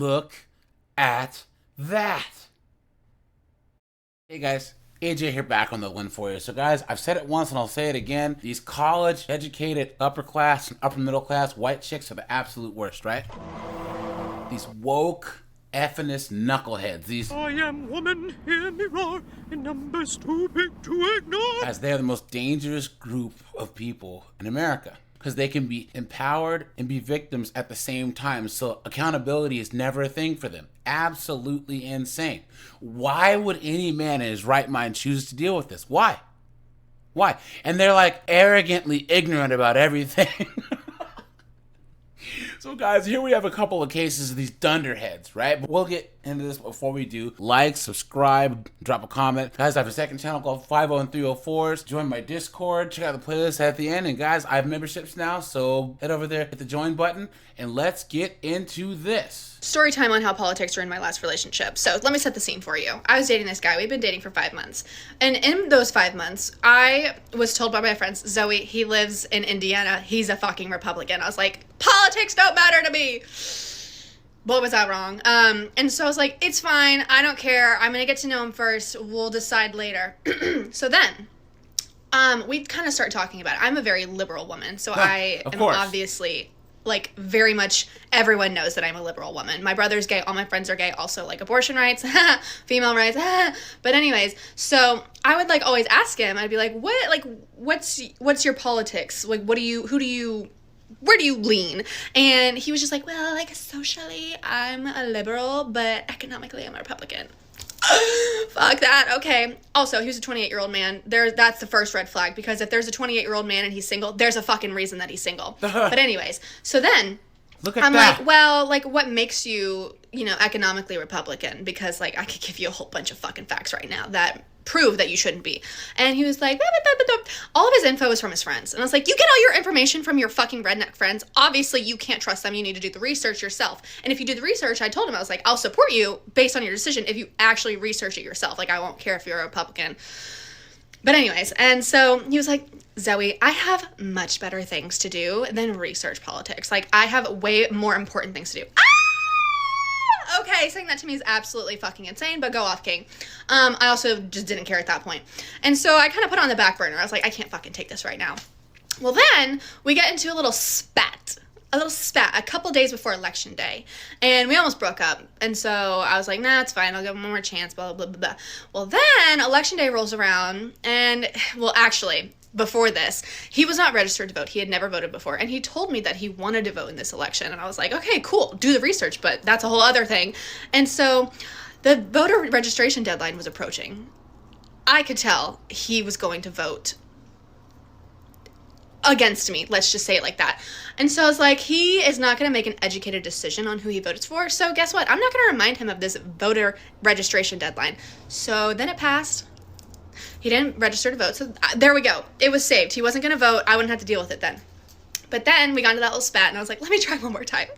Look at that. Hey guys, AJ here back on the one for you. So guys, I've said it once and I'll say it again. These college educated upper class and upper middle class white chicks are the absolute worst, right? These woke effiness knuckleheads. These I am woman, hear me roar, in numbers too big to ignore. As they are the most dangerous group of people in America. Because they can be empowered and be victims at the same time. So accountability is never a thing for them. Absolutely insane. Why would any man in his right mind choose to deal with this? Why? Why? And they're like arrogantly ignorant about everything. So guys, here we have a couple of cases of these dunderheads, right? But we'll get into this before we do. Like, subscribe, drop a comment. Guys, I have a second channel called 50304s. Join my Discord, check out the playlist at the end. And guys, I have memberships now, so head over there, hit the join button, and let's get into this. Story time on how politics ruined my last relationship. So let me set the scene for you. I was dating this guy. We'd been dating for 5 months. And in those 5 months, I was told by my friends, Zoe, he lives in Indiana. He's a fucking Republican. I was like, politics don't matter to me. What was I wrong? And so I was like, it's fine. I don't care. I'm going to get to know him first. We'll decide later. So then, we kind of start talking about it. I'm a very liberal woman. So I am obviously... like, very much, everyone knows that I'm a liberal woman. My brother's gay, all my friends are gay, also, like, abortion rights, female rights, but anyways, so I would, like, always ask him, I'd be like, what's your politics? Like, where do you lean? And he was just like, well, like, socially, I'm a liberal, but economically, I'm a Republican. Fuck that. Okay. Also, he was a 28-year-old man. That's the first red flag, because if there's a 28-year-old man and he's single, there's a fucking reason that he's single. But anyways, so then I'm like, well, like, what makes you, economically Republican? Because, like, I could give you a whole bunch of fucking facts right now that prove that you shouldn't be. And he was like, all of his info was from his friends. And I was like, you get all your information from your fucking redneck friends. Obviously, you can't trust them. You need to do the research yourself. And if you do the research, I told him, I was like, I'll support you based on your decision if you actually research it yourself. Like, I won't care if you're a Republican. But anyways, and so he was like, Zoe, I have much better things to do than research politics. Like, I have way more important things to do. Okay, saying that to me is absolutely fucking insane, but go off, king. I also just didn't care at that point. And so I kind of put it on the back burner. I was like, I can't fucking take this right now. Well, then we get into a little spat a couple days before election day, and we almost broke up. And so I was like, nah, it's fine, I'll give him one more chance, blah, blah, blah, blah. Well, then election day rolls around, and, well, actually, before this, he was not registered to vote. He had never voted before, and he told me that he wanted to vote in this election, and I was like, okay, cool, do the research, but that's a whole other thing. And so the voter registration deadline was approaching. I could tell he was going to vote against me, let's just say it like that. And so I was like, he is not going to make an educated decision on who he votes for, so guess what? I'm not going to remind him of this voter registration deadline. So then it passed. He didn't register to vote, so there we go. It was saved. He wasn't going to vote. I wouldn't have to deal with it then. But then we got into that little spat, and I was like, let me try one more time.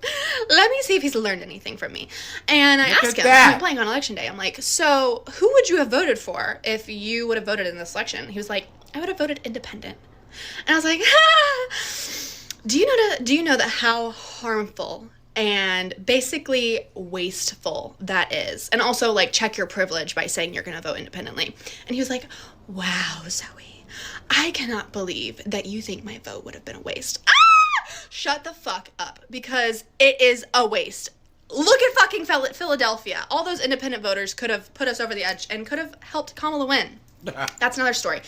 Let me see if he's learned anything from me. And I asked him, I'm playing on election day. I'm like, so who would you have voted for if you would have voted in this election? He was like, I would have voted independent. And I was like, do you know that how harmful and basically wasteful that is? And also, like, check your privilege by saying you're going to vote independently. And he was like, wow, Zoe, I cannot believe that you think my vote would have been a waste. Shut the fuck up, because it is a waste. Look at fucking Philadelphia. All those independent voters could have put us over the edge and could have helped Kamala win. That's another story.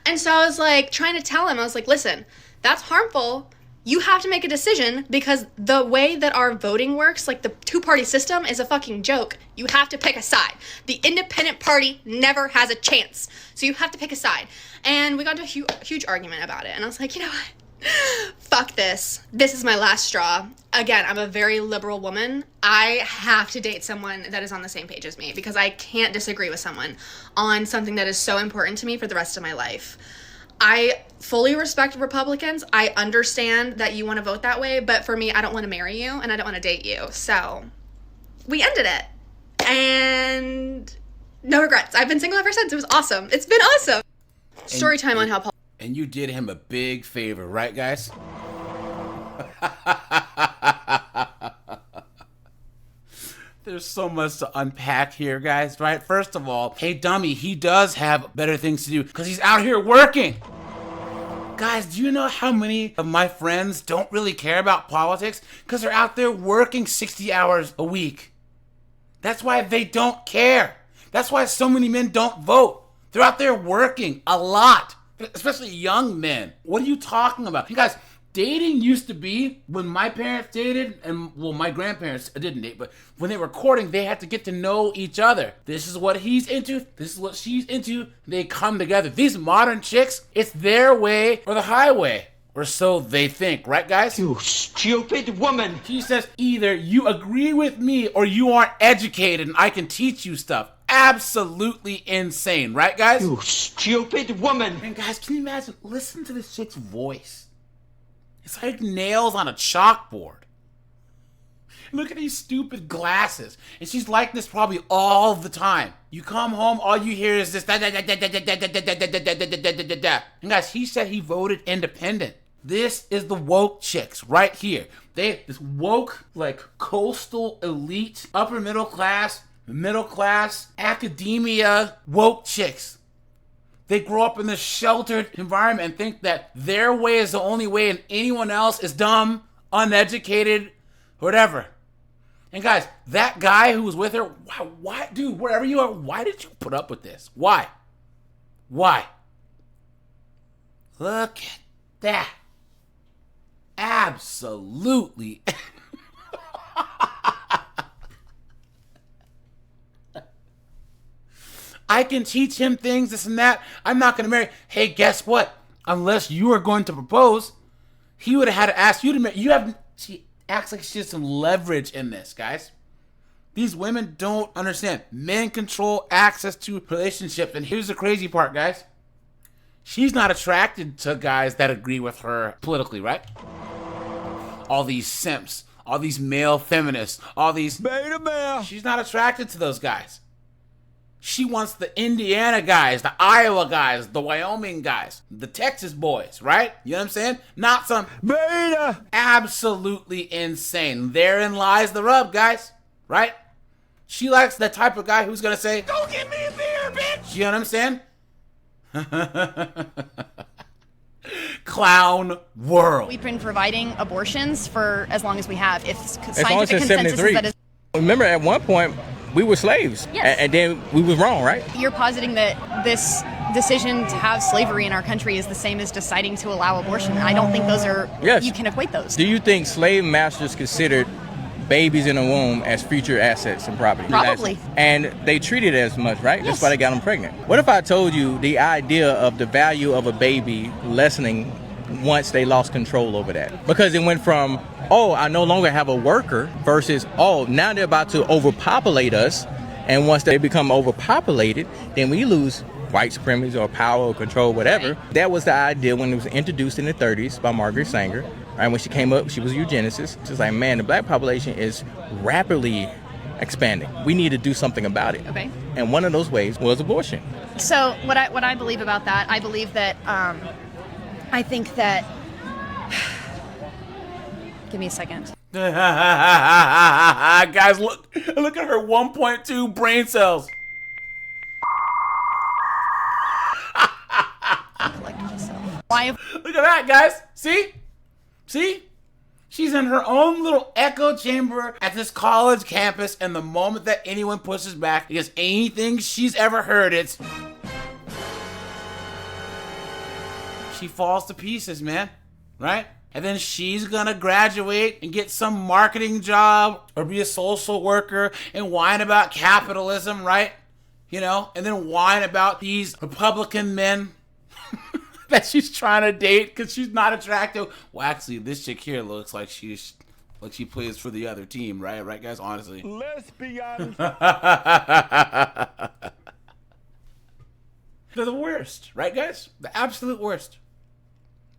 And so I was like trying to tell him, I was like, listen, that's harmful. You have to make a decision, because the way that our voting works, like the two-party system, is a fucking joke. You have to pick a side. The independent party never has a chance. So you have to pick a side. And we got into a huge argument about it. And I was like, you know what? Fuck this. This is my last straw. Again, I'm a very liberal woman. I have to date someone that is on the same page as me, because I can't disagree with someone on something that is so important to me for the rest of my life. I fully respect Republicans. I understand that you want to vote that way, but for me, I don't want to marry you and I don't want to date you. So we ended it. And no regrets. I've been single ever since. It was awesome. It's been awesome. Story time on how... And you did him a big favor, right, guys? There's so much to unpack here, guys, right? First of all, hey, dummy, he does have better things to do because he's out here working. Guys, do you know how many of my friends don't really care about politics? Because they're out there working 60 hours a week. That's why they don't care. That's why so many men don't vote. They're out there working a lot, especially young men. What are you talking about? You guys, dating used to be when my parents dated, and well, my grandparents didn't date, but when they were courting, they had to get to know each other. This is what he's into. This is what she's into. They come together. These modern chicks, it's their way or the highway. Or so they think, right, guys? You stupid woman! She says, either you agree with me or you aren't educated and I can teach you stuff. Absolutely insane, right, guys? You stupid woman! And guys, can you imagine? Listen to this chick's voice. It's like nails on a chalkboard. Look at these stupid glasses. And she's like this probably all the time. You come home, all you hear is this. And guys, he said he voted independent. This is the woke chicks right here. This woke, like coastal elite, upper middle class, academia, woke chicks. They grow up in this sheltered environment and think that their way is the only way and anyone else is dumb, uneducated, whatever. And guys, that guy who was with her, why, dude, wherever you are, why did you put up with this? Why? Look at that. Absolutely. I can teach him things, this and that. I'm not going to marry. Hey, guess what? Unless you are going to propose, he would have had to ask you to marry. She acts like she has some leverage in this, guys. These women don't understand. Men control access to relationships. And here's the crazy part, guys. She's not attracted to guys that agree with her politically, right? All these simps, all these male feminists, all these beta male. She's not attracted to those guys. She wants the Indiana guys, the Iowa guys, the Wyoming guys, the Texas boys, right? You know what I'm saying? Not some beta. Absolutely insane. Therein lies the rub, guys, right? She likes the type of guy who's gonna say, "Go get me a beer, bitch." You know what I'm saying? Clown world. We've been providing abortions for as long as we have. If as long as scientific consensus is that is. Remember, at one point, we were slaves. Yes. And then we was wrong, right? You're positing that this decision to have slavery in our country is the same as deciding to allow abortion. I don't think those are, yes. You can equate those. Do you think slave masters considered babies in a womb as future assets and property? Probably. And they treated it as much, right? Yes. That's why they got them pregnant. What if I told you the idea of the value of a baby lessening once they lost control over that? Because it went from, oh, I no longer have a worker, versus, oh, now they're about to overpopulate us. And once they become overpopulated, then we lose white supremacy or power or control, whatever. Right. That was the idea when it was introduced in the 30s by Margaret Sanger. Right, when she came up, she was a eugenicist. She's like, man, the black population is rapidly expanding. We need to do something about it. Okay. And one of those ways was abortion. So what I believe about that, I believe that, I think that, give me a second. Guys, look at her 1.2 brain cells. Why? Look at that, guys. See? She's in her own little echo chamber at this college campus, and the moment that anyone pushes back against anything she's ever heard, she falls to pieces, man. Right? And then she's gonna graduate and get some marketing job or be a social worker and whine about capitalism, right? You know, and then whine about these Republican men that she's trying to date because she's not attractive. Well, actually, this chick here looks like she plays for the other team, right? Right, guys? Honestly. Lesbian. They're the worst, right, guys? The absolute worst.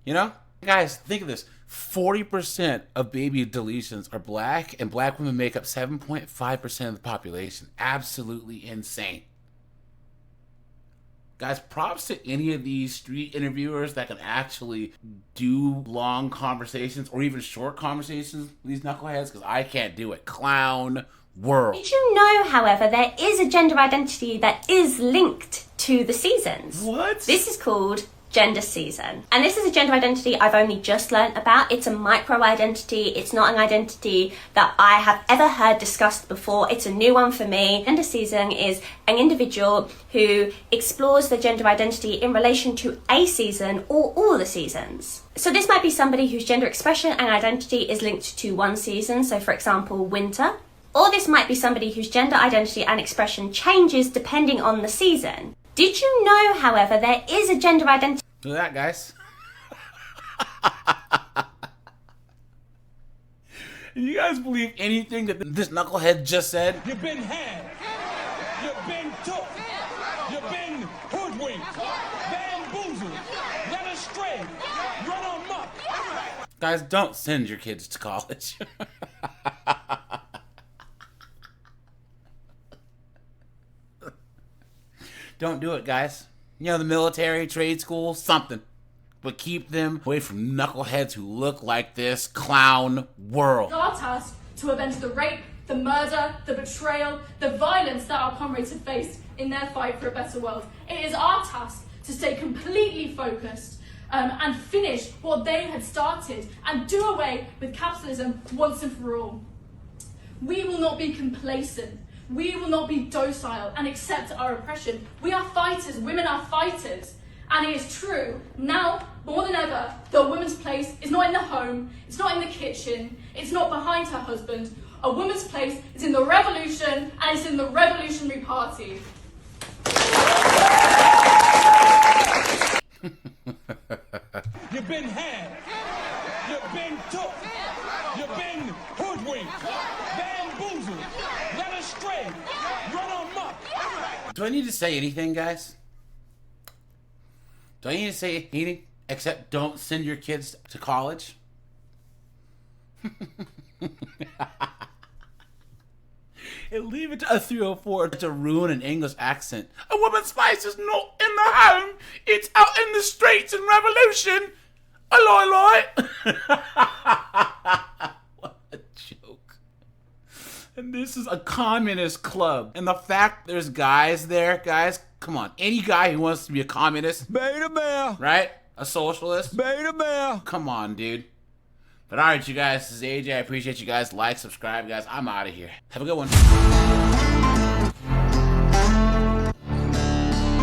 You know? Guys, think of this. 40% of baby deletions are black, and black women make up 7.5% of the population. Absolutely insane. Guys, props to any of these street interviewers that can actually do long conversations or even short conversations with these knuckleheads, because I can't do it. Clown world. Did you know, however, there is a gender identity that is linked to the seasons? What? This is called gender season. And this is a gender identity I've only just learnt about. It's a micro identity. It's not an identity that I have ever heard discussed before. It's a new one for me. Gender season is an individual who explores their gender identity in relation to a season or all the seasons. So this might be somebody whose gender expression and identity is linked to one season. So for example, winter. Or this might be somebody whose gender identity and expression changes depending on the season. Did you know, however, there is a gender identity... Do that, guys. You guys believe anything that this knucklehead just said? You've been had. You've been took. You've been hoodwinked. Bamboozled. Led astray. Run amok. Guys, don't send your kids to college. Don't do it, guys. You know, the military, trade school, something. But keep them away from knuckleheads who look like this clown world. It's our task to avenge the rape, the murder, the betrayal, the violence that our comrades have faced in their fight for a better world. It is our task to stay completely focused and finish what they had started and do away with capitalism once and for all. We will not be complacent. We will not be docile and accept our oppression. We are fighters. Women are fighters. And it is true, now more than ever, that a woman's place is not in the home, it's not in the kitchen, it's not behind her husband. A woman's place is in the revolution, and it's in the Revolutionary Party. You've been had. You've been took. You've been hoodwinked. Bamboozled. Led astray. Run amok. Do I need to say anything, guys? Do I need to say anything except don't send your kids to college? And leave it to a 304 to ruin an English accent. A woman's place is not in the home, it's out in the streets in revolution. Aloy, what a joke. And this is a communist club. And the fact there's guys there, guys, come on. Any guy who wants to be a communist, Beta male. right? A socialist, Beta male. come on, dude. But alright, you guys, this is AJ. I appreciate you guys. Like, subscribe, guys. I'm out of here. Have a good one.